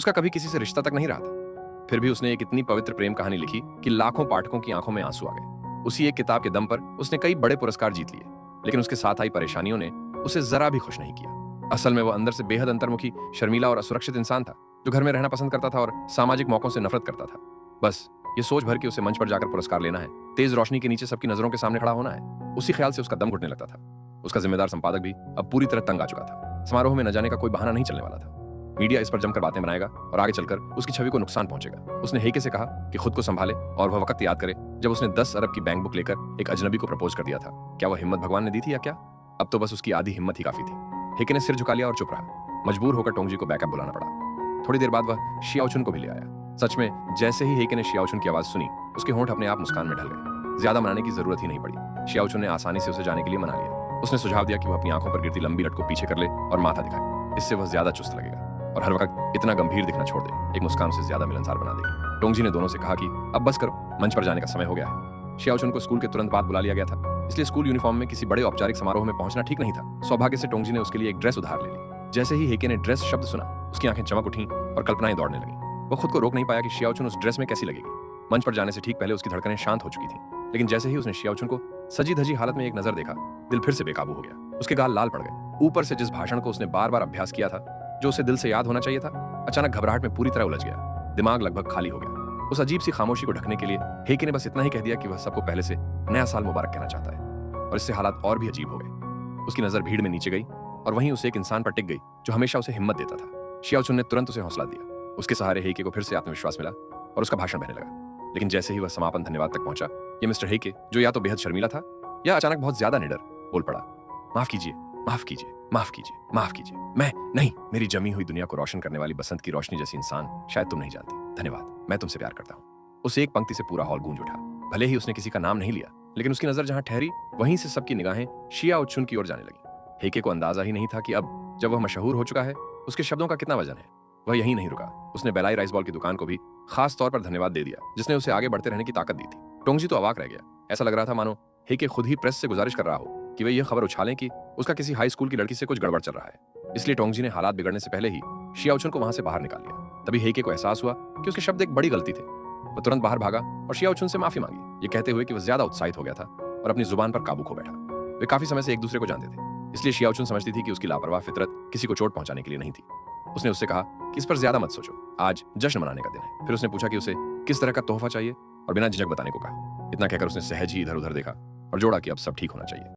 उसका कभी किसी से रिश्ता तक नहीं रहा था। फिर भी उसने एक इतनी पवित्र प्रेम कहानी लिखी कि लाखों पाठकों की आंखों में आंसू आ गए। उसी एक किताब के दम पर उसने कई बड़े पुरस्कार जीत लिए, लेकिन उसके साथ आई परेशानियों ने उसे जरा भी खुश नहीं किया। असल में वो अंदर से बेहद अंतर्मुखी, शर्मीला और असुरक्षित इंसान था, जो घर में रहना पसंद करता था और सामाजिक मौकों से नफरत करता था। बस ये सोच भर के उसे मंच पर जाकर पुरस्कार लेना है, तेज रोशनी के नीचे सबकी नजरों के सामने खड़ा होना है, उसी ख्याल से उसका दम घुटने लगता था। उसका जिम्मेदार संपादक भी अब पूरी तरह तंग आ चुका था। समारोह में न जाने का कोई बहाना नहीं चलने वाला था। मीडिया इस पर जमकर बातें बनाएगा और आगे चलकर उसकी छवि को नुकसान पहुंचेगा। उसने हेके से कहा कि खुद को संभाले और वह वक्त याद करे जब उसने 10 अरब की बैंक बुक लेकर एक अजनबी को प्रपोज कर दिया था। क्या वह हिम्मत भगवान ने दी थी या क्या? अब तो बस उसकी आधी हिम्मत ही काफी थी। हेके ने सिर झुका लिया और चुप रहा। मजबूर होकर टोंगजी को बैकअप बुलाना पड़ा। थोड़ी देर बाद वह शियाओचुन को भी ले आया। सच में जैसे ही हेके ने शियाओचुन की आवाज सुनी, उसके होंठ अपने आप मुस्कान में ढल गए। ज्यादा मनाने की जरूरत ही नहीं पड़ी। शियाओचुन ने आसानी से उसे जाने के लिए मना लिया। उसने सुझाव दिया कि वह अपनी आंखों पर गिरती लंबी लट को पीछे कर ले और माथा दिखाए। इससे वह ज्यादा चुस्त लगेगा और हर वक्त इतना गंभीर दिखना छोड़ दे। एक मुस्कान उसे ज्यादा मिलनसार बना देगी। टोंगजी ने दोनों से कहा कि अब बस करो, मंच पर जाने का समय हो गया है। शियाओचुन को स्कूल के तुरंत बाद बुला लिया गया था, इसलिए स्कूल यूनिफॉर्म में किसी बड़े औपचारिक समारोह में पहुंचना ठीक नहीं था। सौभाग्य से टोंगजी ने उसके लिए एक ड्रेस उधार ले ली। जैसे ही हेके ने ड्रेस शब्द सुना, उसकी आंखें चमक उठीं और कल्पनाएं दौड़ने लगीं। वो खुद को रोक नहीं पाया कि शियाओचुन उस ड्रेस में कैसी लगेगी। मंच पर जाने से ठीक पहले उसकी धड़कनें शांत हो चुकी थीं, लेकिन जैसे ही उसने शियाओचुन को सजी धजी हालत में एक नजर देखा, दिल फिर से बेकाबू हो गया। उसके गाल लाल पड़ गए। ऊपर से जिस भाषण को उसने बार बार अभ्यास किया था, जो उसे दिल से याद होना चाहिए था, अचानक घबराहट में पूरी तरह उलझ गया। दिमाग लगभग खाली हो गया। उस अजीब सी खामोशी को ढकने के लिए हेके ने बस इतना ही कह दिया कि वह सबको पहले से नया साल मुबारक कहना चाहता है, और इससे हालात और भी अजीब हो गए। उसकी नजर भीड़ में नीचे गई और वहीं उसे एक इंसान पर टिक गई जो हमेशा उसे हिम्मत देता था। शियाओचुन ने तुरंत उसे हौसला दिया। उसके सहारे हेके को फिर से आत्मविश्वास मिला और उसका भाषण बहने लगा। लेकिन जैसे ही वह समापन धन्यवाद तक पहुंचा, ये मिस्टर हेके, जो या तो बेहद शर्मीला था या अचानक बहुत ज्यादा निडर, बोल पड़ा, माफ कीजिए, माफ कीजिए, माफ कीजिए, माफ कीजिए। मैं नहीं, मेरी जमी हुई दुनिया को रोशन करने वाली बसंत की रोशनी जैसी इंसान शायद तुम नहीं जानती। धन्यवाद, मैं तुमसे प्यार करता हूँ। उस एक पंक्ति से पूरा हॉल गूंज उठा। भले ही उसने किसी का नाम नहीं लिया, लेकिन उसकी नजर जहां ठहरी, वहीं से सबकी निगाहें शियाओचुन की ओर जाने लगी। हेके को अंदाजा ही नहीं था कि अब जब वह मशहूर हो चुका है, उसके शब्दों का कितना वजन है। वह यहीं नहीं रुका। उसने बेलाई राइस बॉल की दुकान को भी खास तौर पर धन्यवाद दे दिया, जिसने उसे आगे बढ़ते रहने की ताकत दी थी। टोंगजी तो अवाक रह गया। ऐसा लग रहा था मानो हेके खुद ही प्रेस से गुजारिश कर रहा हो कि वे यह खबर उछालें कि उसका किसी हाई स्कूल की लड़की से कुछ गड़बड़ चल रहा है। इसलिए टोंगजी ने हालात बिगड़ने से पहले ही शियाओचुन को वहां से बाहर निकाल लिया। तभी हेके को एहसास हुआ कि उसके शब्द एक बड़ी गलती थे। वह तुरंत बाहर भागा और शियाओचुन से माफी मांगी, ये कहते हुए कि वह ज्यादा उत्साहित हो गया था और अपनी जुबान पर काबू खो बैठा। वे काफी समय से एक दूसरे को जानते थे, इसलिए शियाओचुन समझती थी कि उसकी लापरवाह फितरत किसी को चोट पहुंचाने के लिए नहीं थी। उसने उससे कहा कि इस पर ज्यादा मत सोचो, आज जश्न मनाने का दिन है। फिर उसने पूछा कि उसे किस तरह का तोहफा चाहिए और बिना झिझक बताने को कहा। इतना कहकर उसने सहज ही इधर उधर देखा और जोड़ा कि अब सब ठीक होना चाहिए।